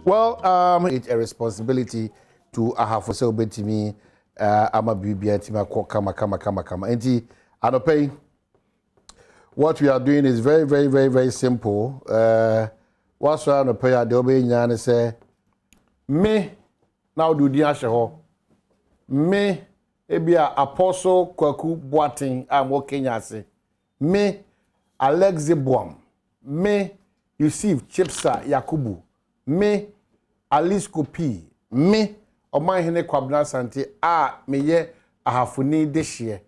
Well, it's a responsibility to have for so to me. I'm a baby and kama. And Anope, what we are doing is very simple. What's on the prayer? The obey and say, me now do the asho. Me ebia Apostle Kwaku Boating I'm working as me Alexi Badwam. Me Yusuf Chipsa Yakubu. Me Alice Kopi. Me Omanhene Kwabena Asante me ye ahafuni this year.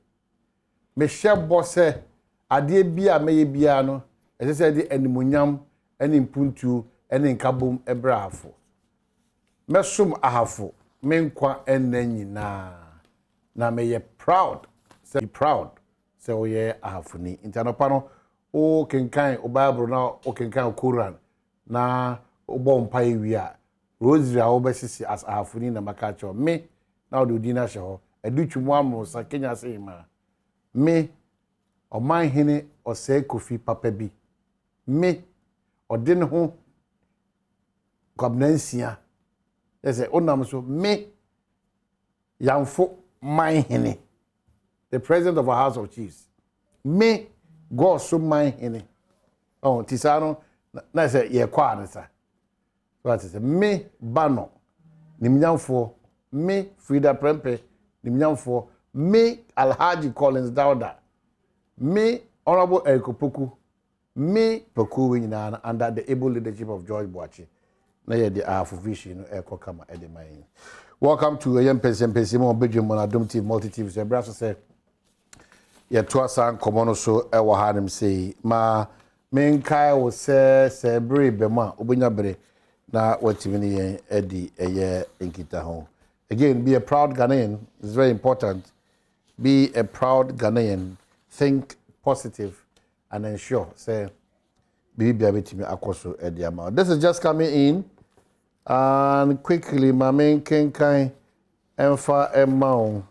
Me share bosse ade bia me ye bia no e say de animunyam ene mpuntu ene nkabom ebrafo. Me som ahafo me nkwa enne nyina na me ye proud say be proud say o ye ahafuni intanopa no o kenkan o Bible na o kenkan Quran na o bompa wi a rosary a obesisi as ahafuni na makacho me na o do dina hye edutwu amro sa Kenya say ma me Omanhene ose kofi papa bi me ode ne ho Kwabena say onam so me yamfo Manhene the president of our House of Chiefs me God so Manhene oh tisano na say ye kwa ansa what is me bano nimnyamfo me Frida Prempe nimnyamfo me Alhaji Collins Dauda me Honorable Ekopoku me Poku Winyana under the able leadership of George Boachi na ye the vision ekokama edemayin. Welcome to Mpensenpensemu on Badwam on Adom TV multi TV. So brother say ye to asan komono so e wo hanim say ma menkai wo se bre bema obonya bre na watimi ne yen edi eye enkita ho. Again, be a proud Ghanaian. It's very important. Be a proud Ghanaian. Think positive and ensure say be betimi akoso edi ama. This is just coming in. And quickly, my main kenkai emfa emao.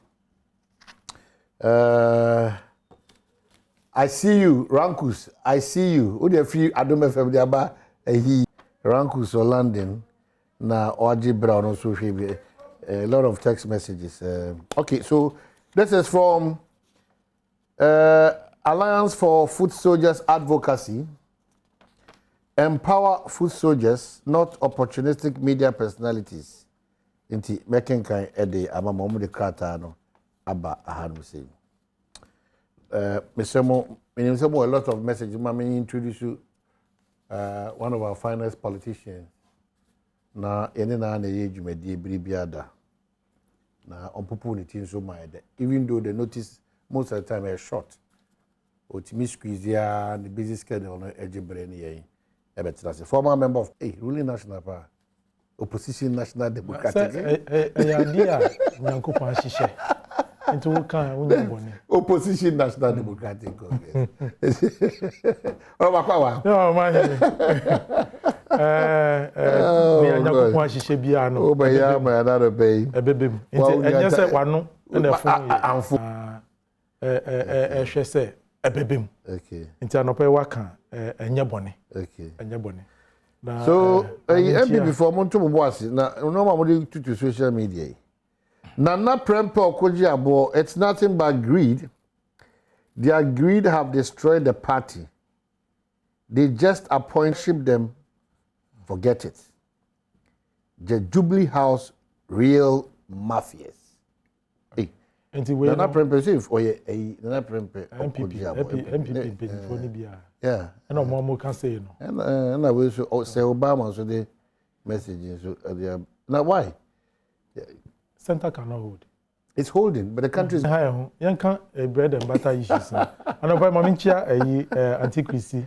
I see you, Rankus. I see you. Who the free Adom FM diaba he Rankus or London na Oji Brown also a lot of text messages. Okay, so this is from Alliance for Foot Soldiers Advocacy. Empower food soldiers, not opportunistic media personalities. Inti mekenkai ede ama momu de krata no aba ahanu say. Mesemo a lot of messages. Mami introduce you one of our finest politicians. Na ene na ye dwumadi bribiada. Na ompopo ne tin so maide. Even though the notice most of the time is short. Otimi squeeze ya the busy schedule no ejebre ne yen. Former member of ruling national power, opposition national democratic. Opposition national democratic Congress. Oh, my power. No, my. Oh, my, yeah, my another bay. A baby. And yes, one, and a phone. She said. Ebebem. Okay. Inti anope waka enye bone. Okay. Enye bone. So, MP before monto boasi na no ma mo to social media. Na prempe okoji abo, it's nothing but greed. Their greed have destroyed the party. They just appoint them. Forget it. The Jubilee House real mafias. Nana Prempe safe or Nana Prempe MPP yeah. And no more can say no. And I will say Obama so the messages so now why? Center cannot hold. It's holding, but the country is high. You can't bread and butter issues. And by Maminchia Antiquity,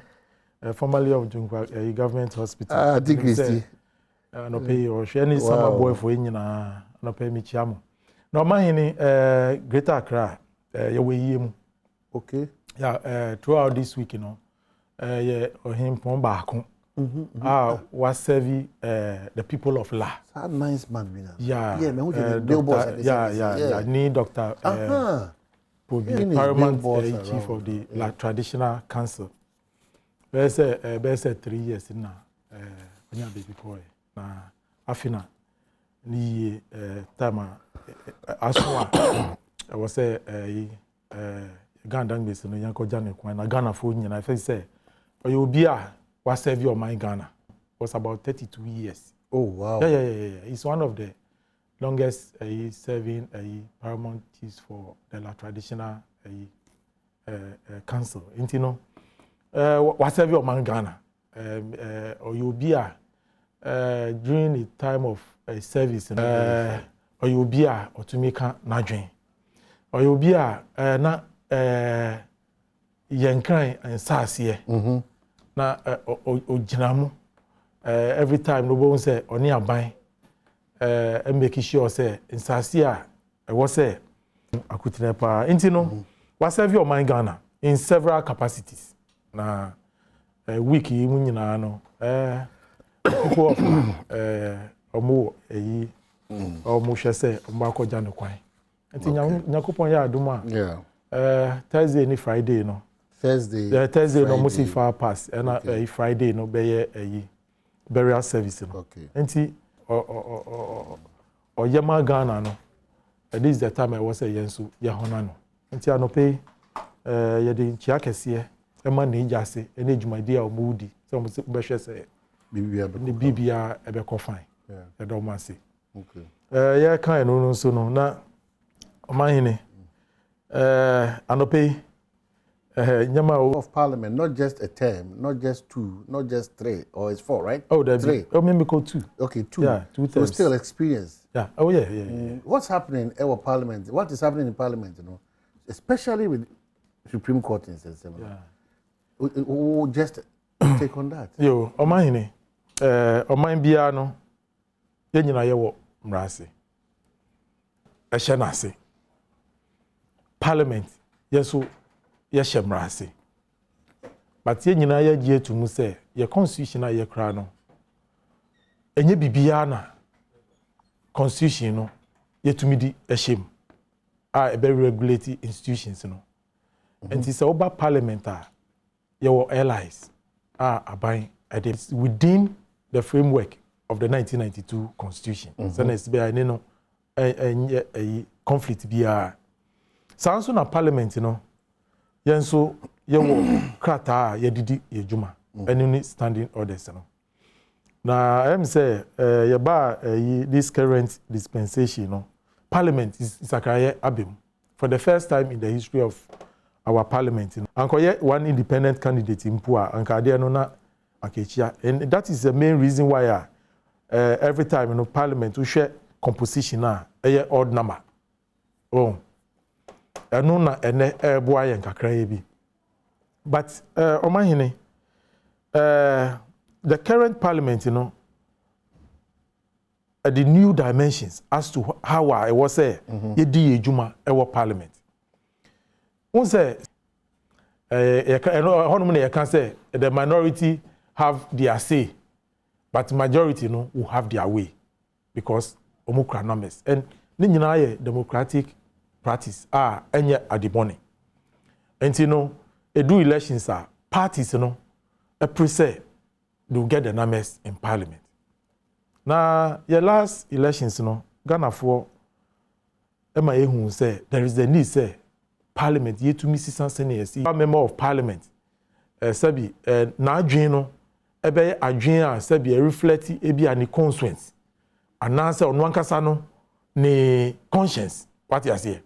formerly of Junkwa government hospital. Antiquity. No pay or share any summer boy for Inina, no pay me chamo. No Omanhene Greater Accra yemu. Okay. Yeah, throughout this week, you know, yeah, him pon baako. Was serving the people of La. That nice man, yeah. Yeah. Need Dr. Paramount Chief of the La Traditional Council. There's 3 years now. When you baby boy, afina ni time aswa I was say Ghana based no yanko jane kwan na Ghana fo nyina I say you be a was serve your mind Ghana was about 32 years. Oh wow. Yeah. He's one of the longest serving paramount chiefs for the traditional council. You know, was serve your mind Ghana or you be a during the time of service or you be a or to make na dream or you be a na yankran and sasie na ojinamu every time no bo say oni aban make sure say nsase a was say akutine pa enti no was serve your mind Ghana in several capacities na week yi mu nyina no people of omo omo hwe say omo akoja ne kwan enti nyakopon ya adom a Thursday ni Friday no Thursday no mo si far pass and Friday no be burial service no enti o yema Ghana no this is the time I was say yensu ya hona no enti anope ye de nchia kese e ma na ijase ene dwumadi a omudi so mo be hwe say bibia ebe ko fine e do ma say ye kan no so no na Omanhene anope nyama of parliament, not just a term, not just 2, not just 3, or it's 4, right? Oh, there's 3. Oh, maybe go 2. Okay, 2. Yeah, 2 terms. So still experience. Yeah. Oh, yeah. What's happening in our parliament? What is happening in parliament, you know, especially with Supreme Court instance, you know? Just take on that. Yo, Omanhene, Oman bia no, ye nyina ye wo mrase. E hye na ase. Parliament, yeso ye shemrase. But ye nyina ye gie to mu say ye constitution na ye kra no. Enye bibia na constitution no ye tumi di ehiem. A be regulate institutions no. And it's over parliament ye wo allies aban within the framework of the 1992 constitution. So na be ani no conflict bia. Sanso na parliament no yenso ye wo krata ye didi ye juma any standing orders no na em say ye ba this current dispensation no parliament is akaye abem for the first time in the history of our parliament no ankoye one independent candidate mpo a ankade no na akechia, and that is the main reason why every time no parliament we share composition na odd number eno na ene ebo ayen kakra ye bi. But Omanhene, the current parliament, you know, the new dimensions as to how I was say ye di ejuma ewo parliament. One say you can say the minority have their say, but majority no will have their way because omukra numbers and ni nyina ye democratic practice enye adibone. And you know, do elections parties, you know, a pre-say do get the numbers in parliament. Now, your last elections, you know, Ghana for who say there is the need say parliament ye to Mrs. Sansene, a member of parliament. Sabi na adwin ebe adwin a sabi reflect ebi ani constituents. Ananse on wankasa no ne conscience. What you say?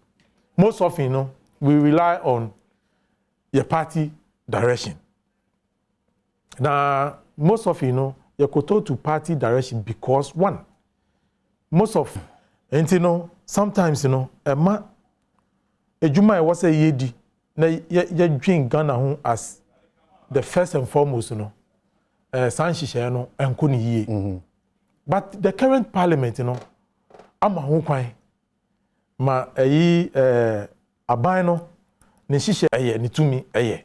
Most often, you know, we rely on your party direction. Now, most of you know, you go to party direction because one, most of, and you know, sometimes you know, a juma was a yedi, na ye drink Ghana as the first and foremost, you know, Sanshisha no and kuni ye. But the current parliament, you know, ama hu kwan ma abano ne hihye eye ne tumi eye.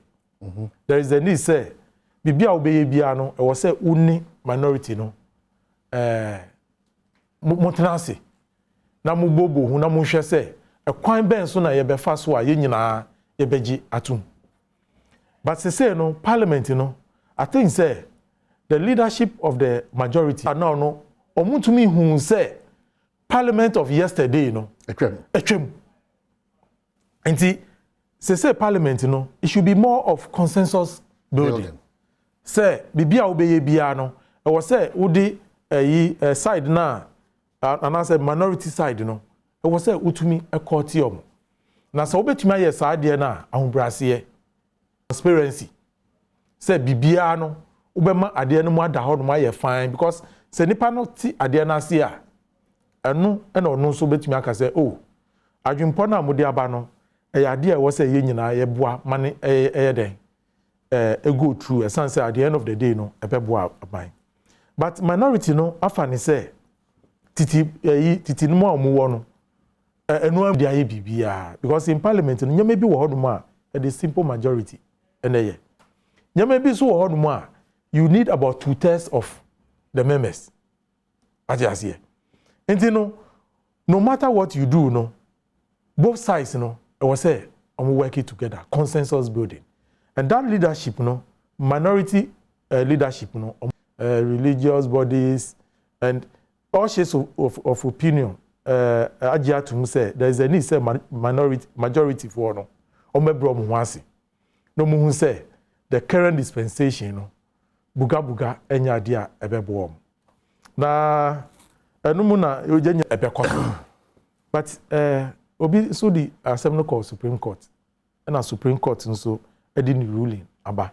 There is a need say bibia obeye bia no e was say uni minority no motenase na mubobo hu na mohwe say e kwan ben so na ye befa so a ye nyina ye beji atum. But say no parliament no I think say the leadership of the majority are now no omutumi hu say parliament of yesterday no etwem enti say parliament no it should be more of consensus building. Say bibia obeye bia no e wo say wodi side na and say minority side no e wo say utumi ekoti om na say obetumi aye saade na ahombrase transparency say bibia no ubema ade no mu ada ho no aye fine because say nipa no ti ade na ase a enu na ono so betumi aka say oh adwempo na mode aba no e ade e wo say ye nyina ye boa mane e den go through Asante at the end of the day no ebeboa aban but minority no afani say titi no mo amuwo no enu am dia ye bibia because in parliament no nyame bi wo hodum a the simple majority eneye nyame bi so wo hodum a you need about 2/3 of the members as here enti no matter what you do no both sides no I was say am working together consensus building. And that leadership, minority leadership, religious bodies, and all shades of opinion. Adjei to say there is a need say majority for no. Omebrom wasi. No mu say the current dispensation, buga enya dia ebeboom. Na enumu na yojenya ebekọ. But obi so the assembly called Supreme Court, and a Supreme Court so. Edin ruling aba.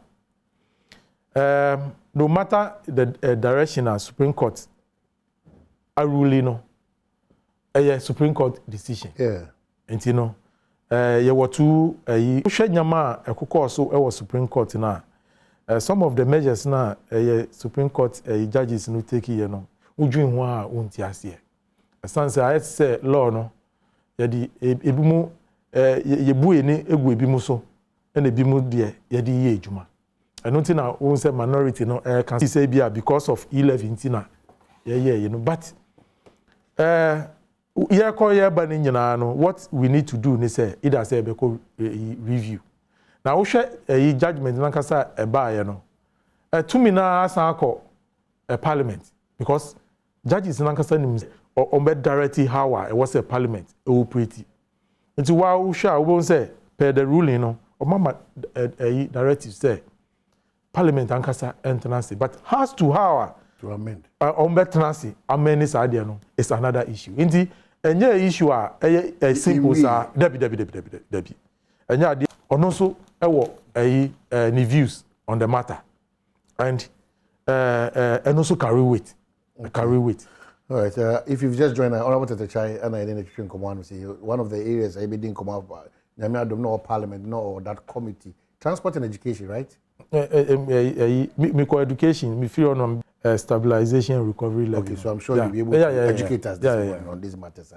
No matter the direction of Supreme Court, a ruling no, a Supreme Court decision. Yeah. And you know, you were two nyama a so was Supreme Court na. Some of the measures na Supreme Court judges no take you know. Ujun wa unti asie. Asante I say law no. Yadi ebimu yebu eni egu ebimu so. And the bimu de yedi ye ejuma eno na won say minority no can say bia because of 11 na you know but ye call ye ba ni nyina no what we need to do ni say either say be ko review na wo hwe judgment na kasa e ba ye no to me na asan akọ parliament because judges na kasa nim on be directly how it was a parliament operate nti wa wo hwe a wo say per the ruling no Mama directive say parliament ankasa entrance but has to how to amend tenancy amend is idea no it's another issue inti enye issue a simple sa debi enye ade ono so ewo ni views on the matter and also carry weight. All right, if you've just joined Honorable Adjei and I didn't come on say one of the areas I didn't come out Adom no parliament no that committee transport and education right me education me feel on stabilization and recovery level. Okay, so I'm sure you'll be able to educate us on these matters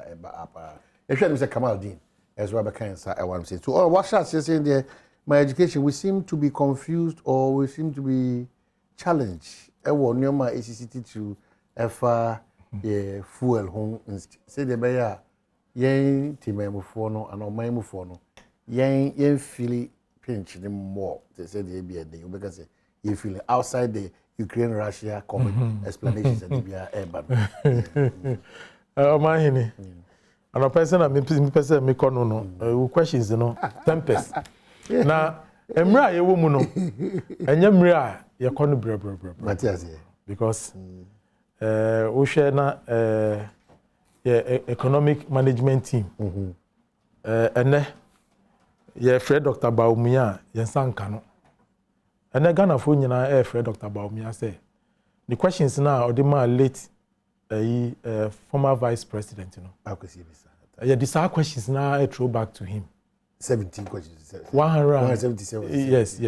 if you say Kamaldeen as well I want to say so what should I say there my education we seem to be confused or we seem to be challenged want my ACCT to ever fuel home say the bear yen timemufo no and omamufo no yen feel pinch them more they say they be a day because you feel outside the Ukraine Russia comment explanations and be a urban Omanhene and a person me kono no questions no tempest na emra ye wo mu no enye mra ye kono bre Matthias because o share na economic management team ene ye Fred Dr. Baumia ye sanka no ene Ghana fo nyina Fred Dr. Baumia say the questions now odima late former vice president no akwesi bisa the questions now throw back to him 17 questions 177 yes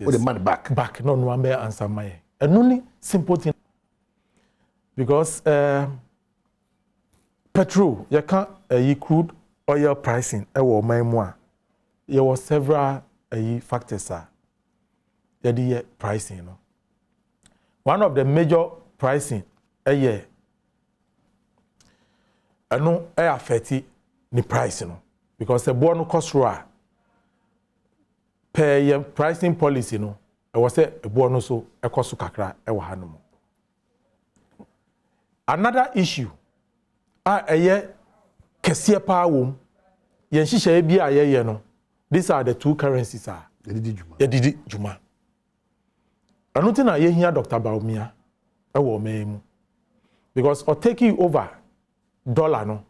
what the man back no one be answer my and only simple thing because petrol you can crude oil pricing ewo man mu a there was several factors the pricing no one of the major pricing eno affect the price no because the bono cost raw per pricing policy no I was say a bono so e cost kakra e wa hanom another issue eye kese pa wom yen hihye bi ayeye no these are the two currencies yedidi juma anuti na ye hia Dr. Baumia ewo memu because or taking over dollar no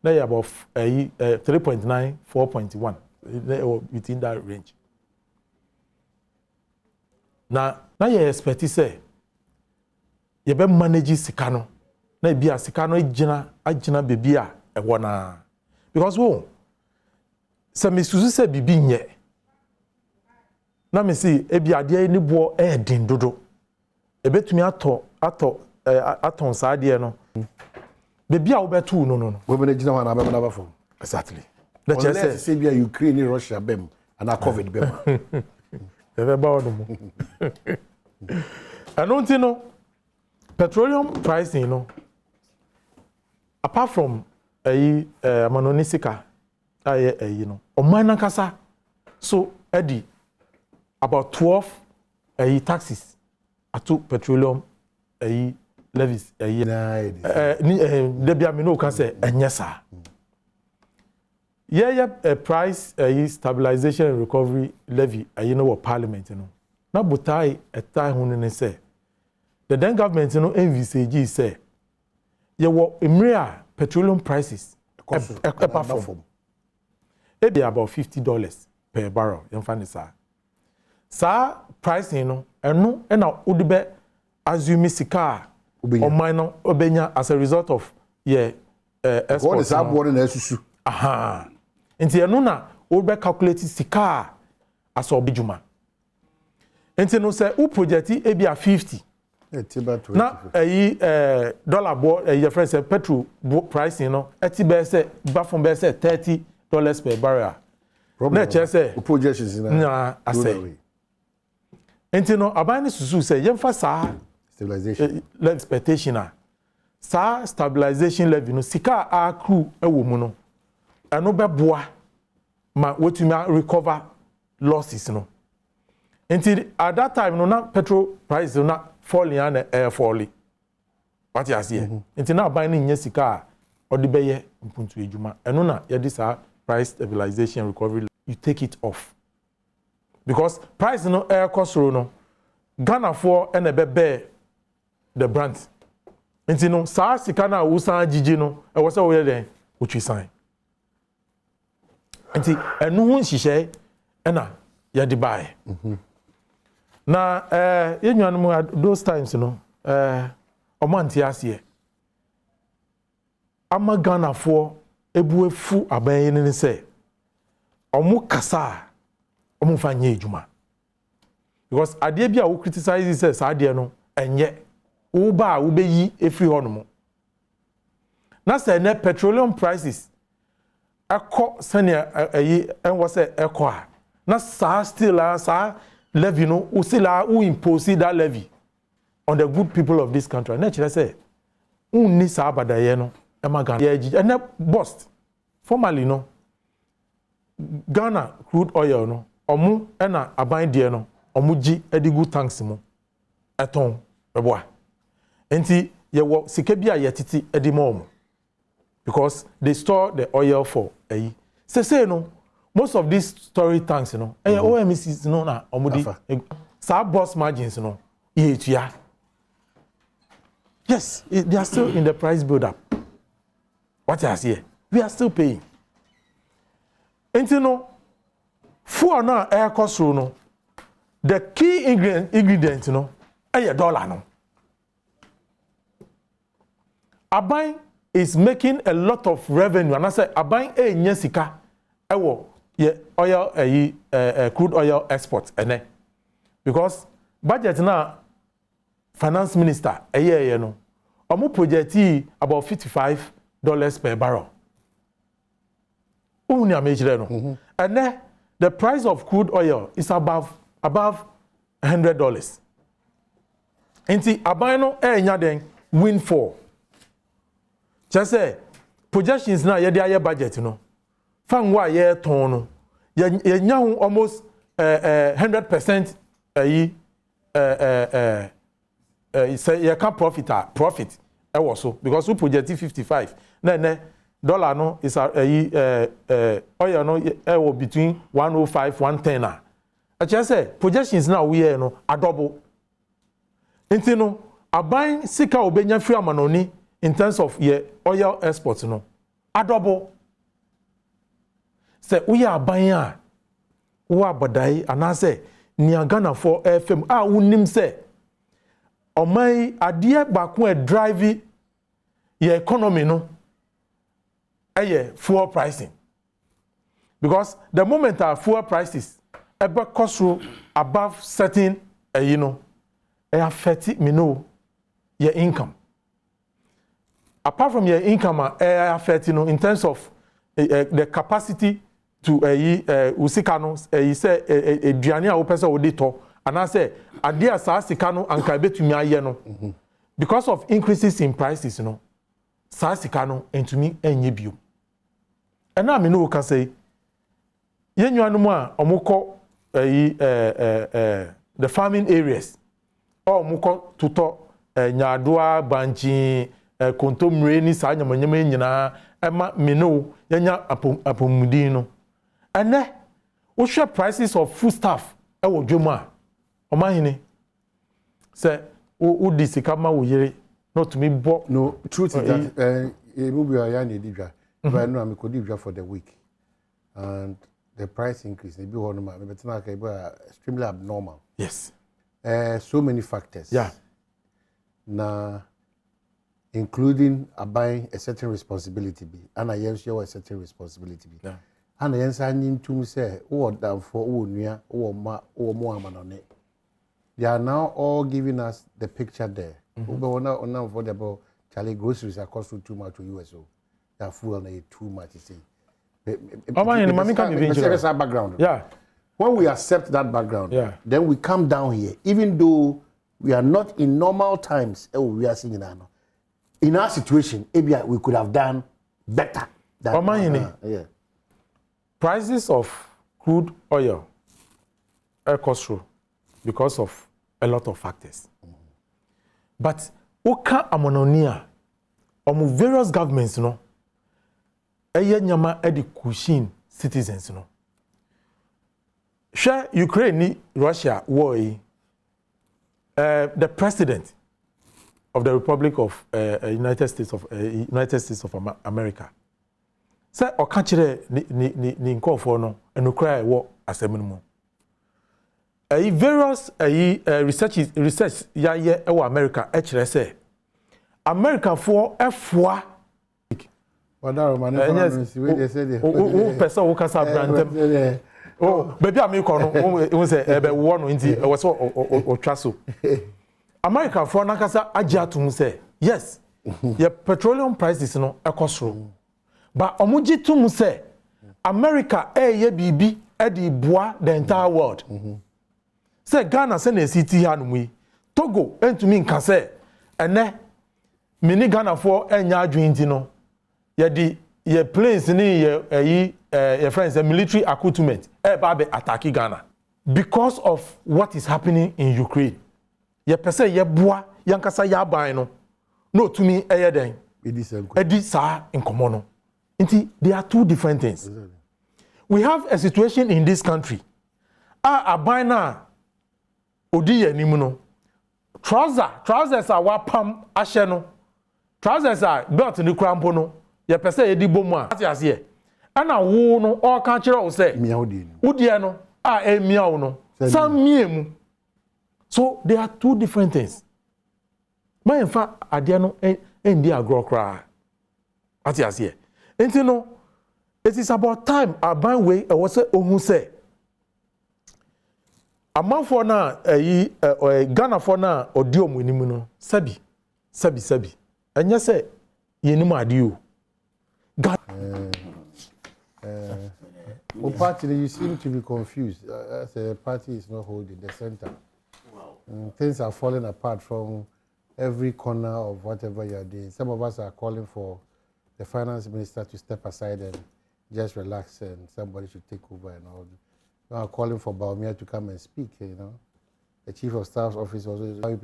na you about 3.9 4.1 within that range na you expect say you be manage sika no na bia sika no agina bebi a ewo na because wo se misusu se bibi nye na me si ebi ade ni bo din dodo ebetumi aton sa ade no bebi a wo betu no we be gina wana be na from exactly the chance say bia Ukraine Russia bem and COVID bem ebe ba odo anunti no petroleum pricing no apart from amanonisika no Omanhene kasa so edi about 12 taxes ato petroleum levies debia me no kan say enye sa price stabilization and recovery levy no what parliament no na botai etai hunu ne say the then government no envisage say ye wo emre petroleum prices perform it be about $50 per barrel you find it sa pricing no eno na odibe assume sika Omanhene obenya as a result of export what is aboard na asusu nti eno na odibe calculate sika as obijuma nti no say u project e bia 50 na dollar bo your friend say petrol pricing no eti be say ba from be say $30 per barrel na che say projections na asay enti no aban ni susu say yemfa sa stabilization expectation sa stabilization level no sika accrue ewo mu no eno be boa ma wotumi recover losses no enti at that time no na petrol price no falling and falling what you see enti na aban ni nya sika odi be ye mpuntu ejuma eno na ye dis price stabilization recovery you take it off because price no cost no Ghana for and be the brand enti no sa sika na wo san gigi no e wo se wo ye den wo twi san enti enu hu nhihye na ye di buy na ye nwanum those times no omanti ase ama Ghana for ebuefu aban ni se omu kasa omu fanye ejuma because ade bia wo criticize say sa ade no enye wo ba wo be yi efri hono na say na petroleum prices akọ sania enwo say ekọ a na sa still sa levy no wo still who impose that levy on the good people of this country na chere say unni sa abadaye no emagan ye na bust formally no Ghana crude oil no omu na aban de no omu gi edigu tanks mu eton eboa enti ye wo sika bia ye titi edimo because they store the oil for say no most of these storage tanks no OMCs no na omudi sa boss margins no yetua yes they are still in the price build up what you see we are still paying enti no fuel na air cost no the key ingredient no dollar no aban is making a lot of revenue and I say aban enya sika ewo oil crude oil export ene because budget na finance minister no omo project about $55 per barrel uni amejire no and the price of crude oil is above $100 enti aban no enya den windfall just say projections na ye dey budget no fan wa ye ton no ye nya almost 100% say ye can profit so because we project 55 na dollar no is oil no between 105 110 na I just say projections now we here no double nti no aban sika obenya free amanoni in terms of your oil exports no double say we aban a wo abadai anase ni Ghana for FM unim say omai adie baako e drive your economy no fuel pricing because the moment our fuel prices ever cost through above certain affect your income apart from your income affect in terms of the capacity to usika no say eduane a wo pese wo dey to and say ade asa sika no anka betumi aye no because of increases in prices sa sika no entumi enye bio ena me no ka say yenuanu a omukọ the farming areas omukọ tuto nyadoa banchi kontomre ni sa nyamanyama nyina ema me no yenya apomudin no ene wo hwe prices of foodstuff wo dwom a Omanhene say wo di sika ma wo yere not me bo no truth is that maybe I am Dibia but I know I'm Dibia for the week and the price increase maybe one ma but na ka extremely abnormal. Yes. So many factors. Yeah. Na including buying a certain responsibility be and I share a certain responsibility be. Yeah. And the answer to say oh down for oh nua oh ma oh mo amanone. They are now all giving us the picture there. On for the Charlie groceries are costing too much to USO. They are full and too much to say. Background. Yeah. When we accept that background, yeah, then we come down here, even though we are not in normal times. We are seeing now. In our situation, maybe we could have done better. Yeah. Prices of crude oil cost through because of a lot of factors. But oka amononia various governments nyama edi kushin citizens share Ukraine Russia war the president of the Republic of United States of America say oka kire ni nkofo no enukra wo asem no various research ya America kire say America for F4 person who can say brand oh baby am ko no won say ebe wo no nti e was o twaso America for nakasa agya to say yes your petroleum prices no ekosoro but omugi to say America ye bibi e di boa the entire world say Ghana say na city hanum Togo entumi nka say ene mini Ghana for enya adwinti no ye planes ni ye friends military accoutrement be attack Ghana because of what is happening in Ukraine. Ye pese ye boa yankasa ya ban no to me den edi sa nkomo no nti there are two different things. Exactly. We have a situation in this country aban na odi ye nimu no trousers are wapam ahye no trousers are belt ni krampo no ye pese ye di bomu a ati ye ana wo no o ka kire wo se mia odi no emia wo no sam miemu. So there are two different things. My in fact ade no endi agro kra ati ye enti no it is about time aban way e was say ohun say amanfo na Ghana for na odi omunimu no sabi enye say yenimu ade o party, you seem to be confused. As a party is not holding the center. Wow. Things are falling apart from every corner of whatever you are doing. Some of us are calling for the finance minister to step aside and just relax and somebody should take over and all. We are calling for Baumia to come and speak, The chief of staff's office also.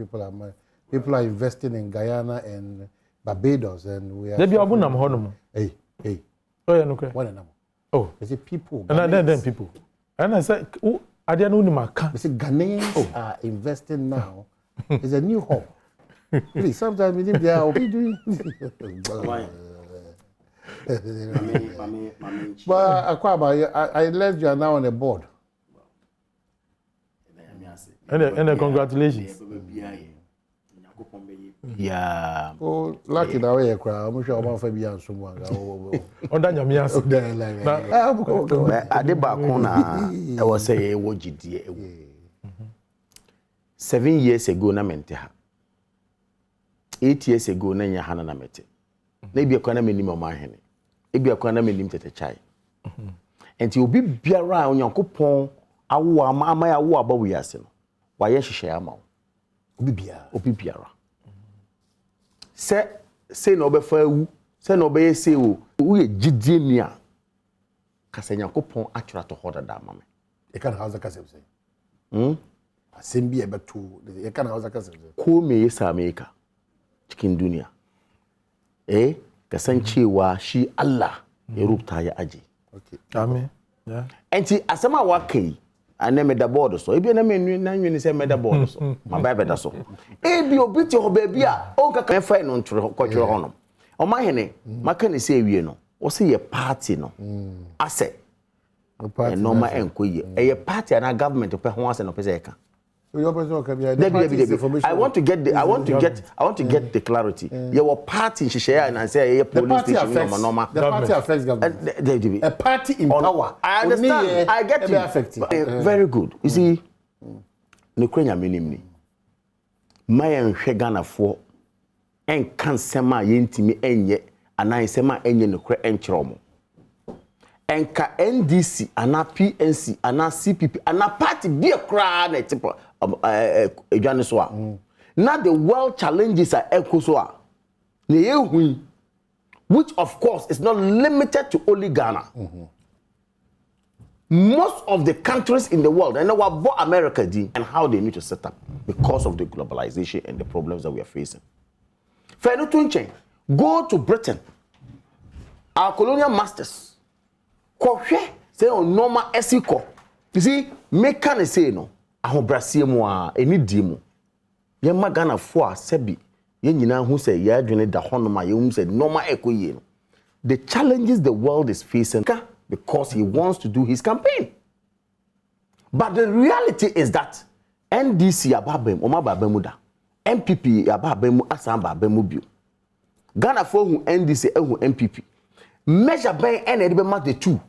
People are investing in Guyana and Barbados, and we are. There be abunam honomo. Hey. Oh, yeah, no, okay. What a number. Oh, is it people? And then people. And I said, oh, I didn't know the market. They say Ghanaians are investing now. It's a new home. Really, sometimes we think they are doing. But Akwaba, I learned you are now on the board. And congratulations. Yeah. Oh, lucky now you cry. I'm sure I'm Fabian someone. Under your mias. Adeba Kona, I was saying, what GD. 7 years ago, na mente ha. 8 years ago, na nyahana na mete. Maybe a kwana minim Omanhene. Maybe a kwana minim Tetechai. And you be biara on your coupon, awu ama ya wu aba wi ase no. Wa ye hihye ama wo. Obi biara. Se no be fa wu, se no be ye se wo, wo ye gidie ni a. Kasa Nyankopon atwura to hoda da mama. E kan hausa kasa say. Asembi e beto, e kan hausa kasa say. Ko me yasa America cikin duniya. Kasancewa shi Allah ya rubuta ya aje. Okay. Amen. Yeah. Enti asema wa kai aneme da board so ebi na me nwini se me da board so ma ba da so ebi obi ti ho ba bia o nka kan fa no ntwere ko twere honom Omanhene maka ne se ewie no wo se ye party no ase no ma enkoye ye party na government pe ho ase no pe se ka. I want to get the clarity. Your party share and say a police station normal. The party affects government. A party in power. I understand. I get it. Very good. You see, no kwenya minimni. My Ghana for en kan sema yentimi enye anan sema enye no kre enchromo. Enka NDC ana PNC ana CPP ana party be a cry na tipo edwane so a na the world challenges are echo so a na yehu which of course is not limited to only Ghana. Most of the countries in the world and what about America and how they need to set up because of the globalization and the problems that we are facing. Fair to go to Britain, our colonial masters. Say on normal esiko. You see, make can say no. Ahobrasie mu a eni di mu. Ye magana fo a sebi. Ye nyina hu say ye adwene da honoma ye hu say normal ekoye no. The challenges the world is facing because he wants to do his campaign. But the reality is that NDC ababem o mababemu da. MPP ababemu asan babemu bio. Ghana fo hu NDC ehu MPP. Measure ben and the two.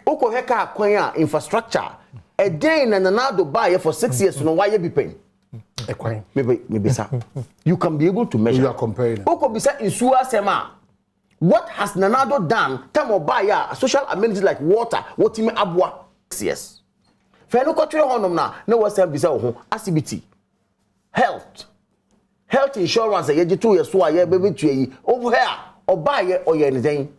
Oko heka kwanya infrastructure. A day na nanado buy for 6 years no why you be paying. Maybe sir. You can be able to measure. You are comparing. Oko bisa insua sema. What has Nanado done? Tamo buy social amenities like water, what him abwa 6 years. Fe no kwatwe honom na was bisa ho activity. Health insurance ye je 2 years so aye be betu yi. Over here or buy or ye anything.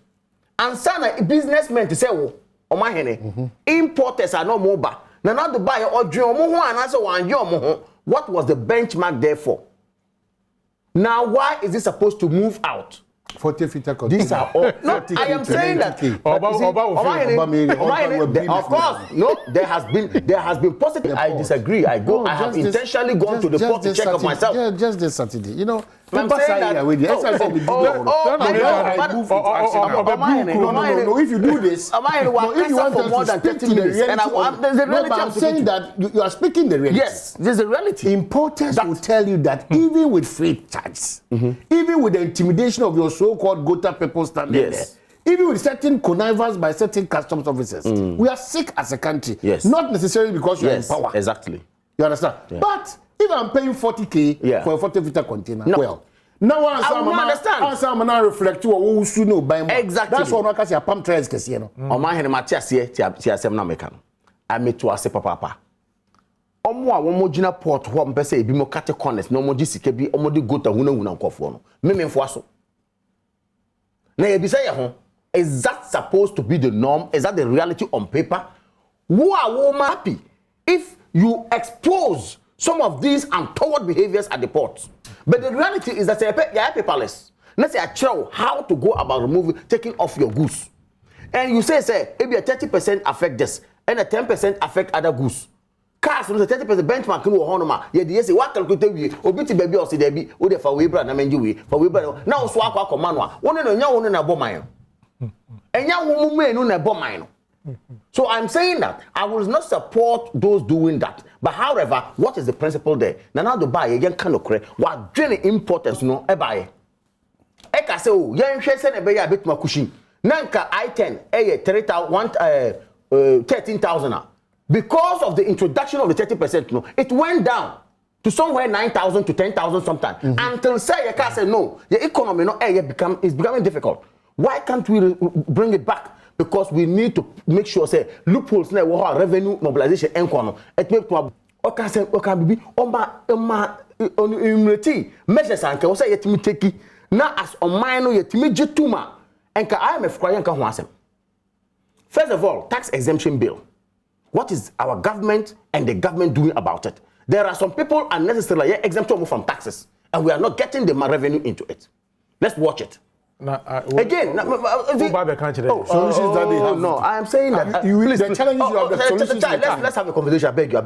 And sana businessmen to say wo Omanhene importers are no mobile. Now not the buyer or dream and answer one your what was the benchmark there for? Now why is this supposed to move out? 40 feet. These are all. No, I am saying that. Of course, no. There has been positive. I disagree. I have intentionally gone to the port to check up myself. Just this Saturday, you know. I'm saying that. No. If you do this, if you want for more than 30 minutes, and I'm saying that you are speaking the reality. Yes, there's a reality. Importers will tell you that even with free tax, even with the intimidation of your so-called Gota people standing there, even with certain connivance by certain customs officers, we are sick as a country. Yes. Not necessarily because you are in power. Exactly. You understand? Yeah. But if I'm paying 40K for a 40-liter container, well, now I'm not reflect to who should know by more. Exactly. That's why I say a pump trails case, you know. Omanhene Matias here, TSM na meka no. I me to ase papa. Omo a wo gina port ho mpese ebi mo kate corners no mo gi sike bi omo di gota huna nkofo no. Mememfo aso. Na ye bi say ye ho, is that supposed to be the norm? Is that the reality on paper? Who are woman happy if you expose some of these untoward behaviors at the ports? But the reality is that you are paperless. Let's say I show how to go about taking off your goods. And you say maybe a 30% affect this and a 10% affect other goods. Cars with a 30% benchmark no honoma. Ye say what calculate we obiti baby or see there be o dey for Webra na menji we for Webra now so akwa command wa. One no nya one na boman. Enya wo mu enu na boman no. So I'm saying that I will not support those doing that. But however, what is the principle there? Now the buy again kind of correct. What journey importance no e buy. E ka say o yen hwe se na be ya betuma kushin. Nanka I10 13,000 because of the introduction of the 30%, no, it went down to somewhere 9,000 to 10,000 sometimes. Until say you can say no, the economy no is becoming difficult. Why can't we bring it back? Because we need to make sure say loopholes na revenue mobilization enkono. It make to be on immunity measures and can say yetimi take na as Omanhene no yetimi jituma enka IMF kwa yanka ho asem. First of all, tax exemption bill. What is our government and the government doing about it? There are some people unnecessarily exempted from taxes, and we are not getting the revenue into it. Let's watch it. Again, solutions that they have. No, I am saying that the challenges you have, the solutions. Let's have a conversation. I beg you.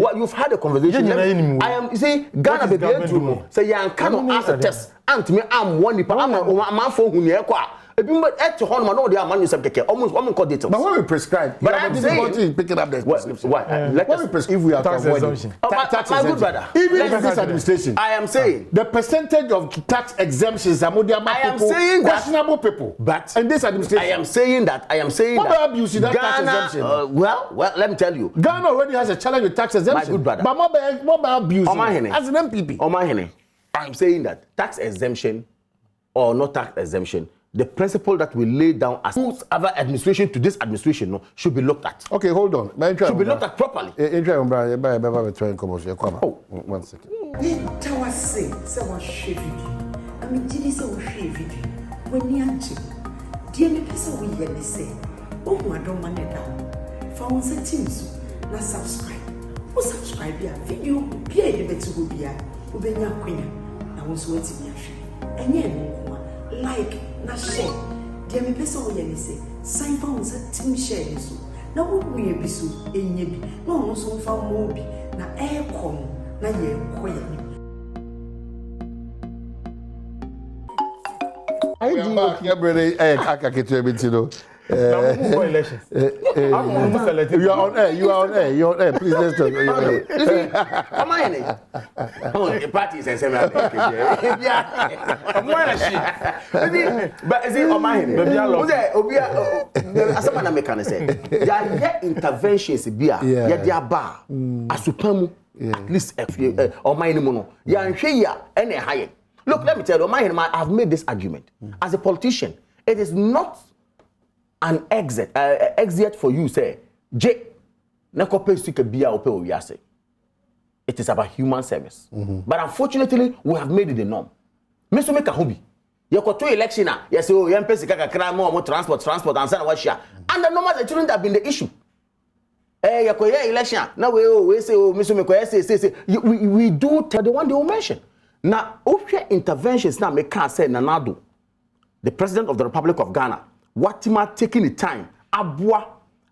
What you've had a conversation. I am. You see, Ghana be able to say, "Yeah, cannot ask a test." And me, I'm one. I'm for who near kwa. But at home, I know they are manuscript. Almost called details. But when we prescribe, but I'm saying picking up the prescription. If we have tax exemption, tax exemption, even in this administration, I am saying the percentage of tax exemptions are saying questionable people. But in this administration, I am saying that. What about abusing that tax exemption? Well, let me tell you, Ghana already has a challenge with tax exemption. My good brother, but what about abusing? Omanhene, as an MPP, Omanhene, I'm saying that tax exemption or not tax exemption. The principle that we lay down as other administration to this administration no, should be looked at. Okay, hold on. Should be looked at properly. One second. Like na share dia me pesa wo yele se sign fa wo se team share so na wo wu ye bi so enye bi na wo so fa mo bi na e kom na ye koye I do every aka ketu ebitino you are on air. You're on air. Please let's talk. Omanhene. The party is a seminar. But is it Omanhene? Asama na mekane say. Ya interventions bia ya dia ba asupamu at least Omanhene mu no. Ya nhwe ya ene haye. Look, let me tell you, Omanhene, I have made this argument. As a politician, it is not an exit for you say J it is about human service. But unfortunately we have made it the norm. Mr. Make a hobby. You got 2 election yes oh more transport and so what share. And the normal it shouldn't have been the issue. Election now we say oh Mr. Make say we do the one they will mention. Now okay interventions now make can say Nanado, the president of the Republic of Ghana. Watima taking the time, Abua,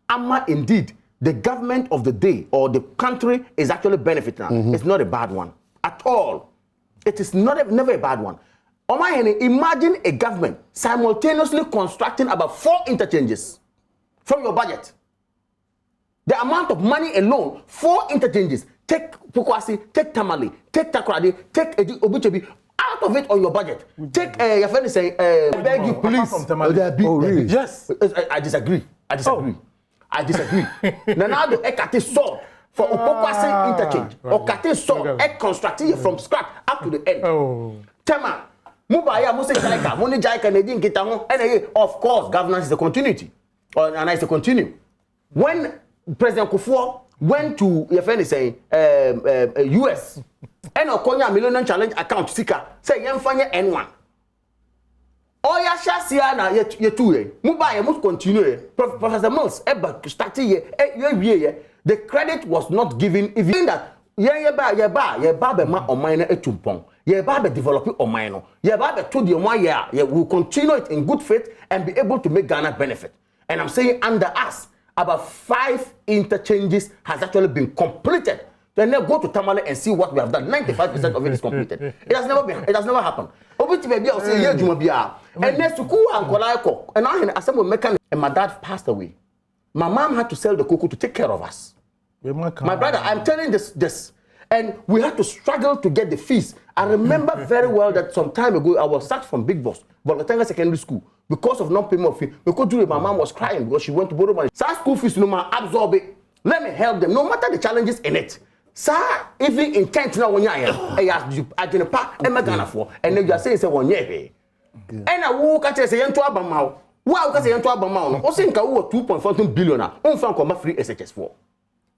Ama indeed, the government of the day or the country is actually benefiting. It's not a bad one at all. It is never a bad one. Omanhene, imagine a government simultaneously constructing about 4 interchanges from your budget. The amount of money alone, 4 interchanges. Take Pokwasi, take Tamale, take Takoradi, take Obuchebi. Out of it on your budget. Take your friend say, beg you please. Really? Yes. I disagree. Nanado ekate so for Opokwasi interchange. Okate so constructing from scratch up to the end. Tema, Mubaya Muse Jaika, Moni Jaika Nedin Kitamo, and of course governance is a continuity. And it's a continue. When President Kufuor went to your friend say US and Okonya Millionaire Challenge account seeker say yemfanya N1. Oya shasia na ye two Muba ye must continue. Professor Mills eba starting ye the credit was not given even that ye ba be ma Omanhene etumpon. Ye ba be develop Oman no. Ye ba be to the 1 year. Ye will continue it in good faith and be able to make Ghana benefit. And I'm saying under us, about 5 interchanges has actually been completed. Then they go to Tamale and see what we have done. 95% of it is completed. It has never happened. Obiti baby, I'll say, yeah, Jumabia. And next to Ku and Kolaiko. And I had some mechanic. And my dad passed away. My mom had to sell the cocoa to take care of us. My brother, I'm telling this. And we had to struggle to get the fees. I remember very well that some time ago, I was sacked from Big Boss, Bolotanga Secondary School, because of non-payment of fee. Because my mom was crying because she went to borrow money. Sa school fees, no man, absorb it. Let me help them, no matter the challenges in it. Sir, even intent now when you are, I didn't pack and Magana for, and then you are saying, say, 1 year. And I walk at a young to Abamau. Wow, because I am to Abamau. Also, in Kawa 2.14 billion, on found free SHS 4.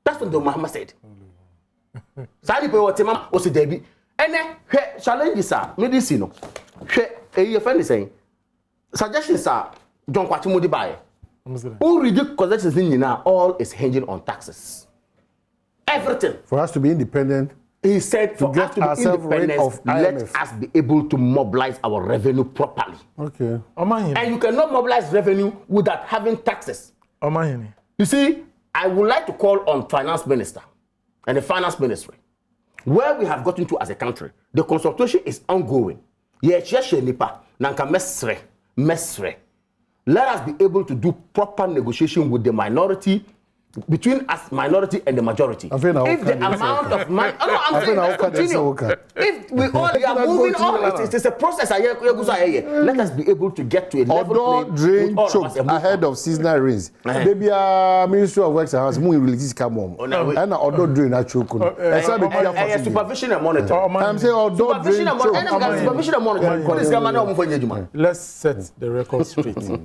That's what the Mahama said. Sadi pe what mama o se debi. Ene hwe challenge sir, medicine no. Hwe your friend is saying. Suggestions sir, John Kwachi mo di buy. Who read concessions in now all is hinging on taxes. Everything. For us to be independent, he said for us to be independent, let us be able to mobilize our revenue properly. Okay. And you cannot mobilize revenue without having taxes. Omanhene. You see, I would like to call on finance minister and the finance ministry, where we have gotten to as a country. The consultation is ongoing. Let us be able to do proper negotiation with the minority, between us minority and the majority. If the amount of money, I'm saying let's continue. If we all are moving on, it's a process. Let us be able to get to a level drain choke ahead of seasonal rains. Maybe Ministry of Works and Housing will release come on. And although drain a choke. Supervision and monitoring. I'm saying although drain choke. Supervision and monitoring. Let's set the record straight.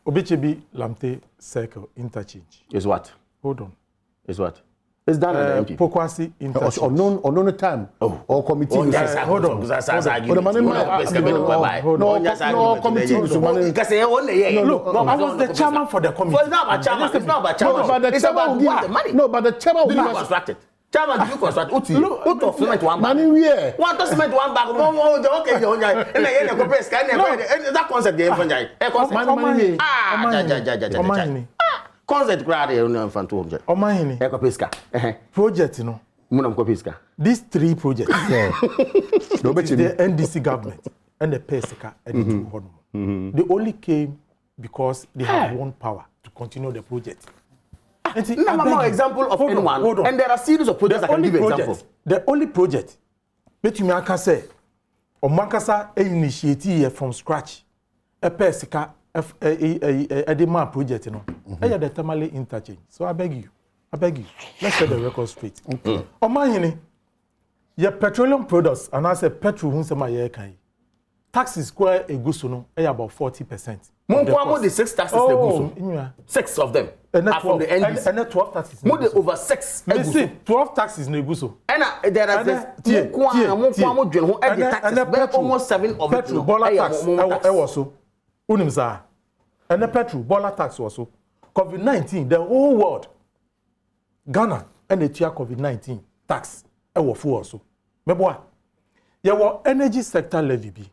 Obichebi Lamte Circle interchange. Is what? Hold on. Is what? It's done at the MP. Pokwasi interchange. Unknown time. Or committee. Hold on. No, committee. I was the chairman for the committee. It's not about chairman. It's not about chairman. It's about the money. No, but the chairman will be constructed. Chairman, did you construct? What of cement one bag? Money where? What does cement one bag? Okay, that concept game for Jai. Money. Omanhene. Concept grade in front of Jai. Omanhene. Ecopisca. Project, you know. Munam Copisca. These 3 projects. The NDC government and the PESCA and the 2 Honor. They only came because they have won power to continue the project. More example of anyone, and there are series of projects I can give example. The only project, bet you me I can say, Omankasa initiate from scratch, a PESCA, a demand project, you know, the Tamale interchange. So I beg you, let's set the record straight. Omanhene, your petroleum products, and I say petrol, who's my year can taxes square a gusuno, about 40%. More the 6 taxes, 6 of them. Are from the NDC. And 12 taxes. More than over 6. See, 12 taxes neguso. And there are almost 7 of petrol bola tax. Also, unimza. And the petrol bola tax also. COVID-19, the whole world, Ghana, and the tier COVID-19 tax. Also. Meboa, there were energy sector levy be.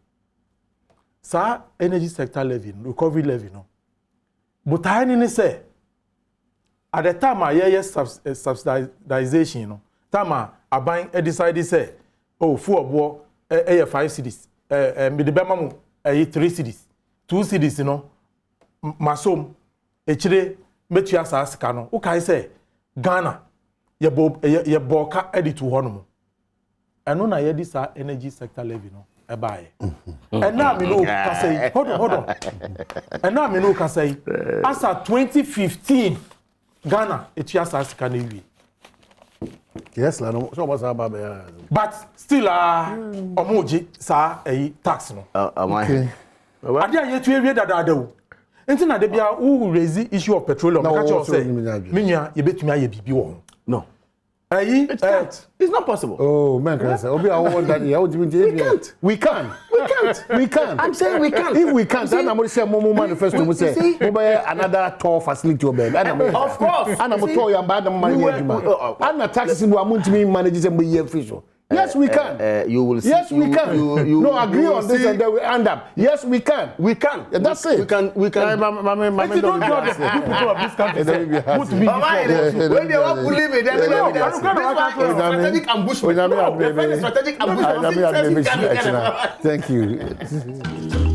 Sa energy sector levy, recovery levy no. But I didn't say. At the time, I hear subsidization, you know. Time I buying a decided say, oh, 4 war, 5 cities, Midibamamu, 3 cities, 2 cities, you know. Masom, Echide, Metuas Ascano. Okay, say, Ghana, your boka edit to Honomo. And no, I hear this energy sector levy, no. I buy. And now me know can say, hold on. And now me know can say, as at 2015. Ghana, it's just as can be. Yes, so what's about but still, Omoji, sir, a tax no. Okay. I dare you to read that. Until they be who raise the issue of petroleum. Minya, you bet me a BB. No. It's not possible. Oh, man, can I say? We can't. I'm saying we can't. If we can't, then I'm going to say more manifesto. We say another tour facility. Of course. And I'm going to tell you about the money. And the taxes we are going to manage them with your official. Yes, we can. You will see. Yes, we can. No, agree on this see. and then we end up. Yes, we can. We can. Yeah, that's it. We can. But you don't draw the people of this country. Put me When they want to leave it, strategic ambushment. Strategic ambushment. Thank you.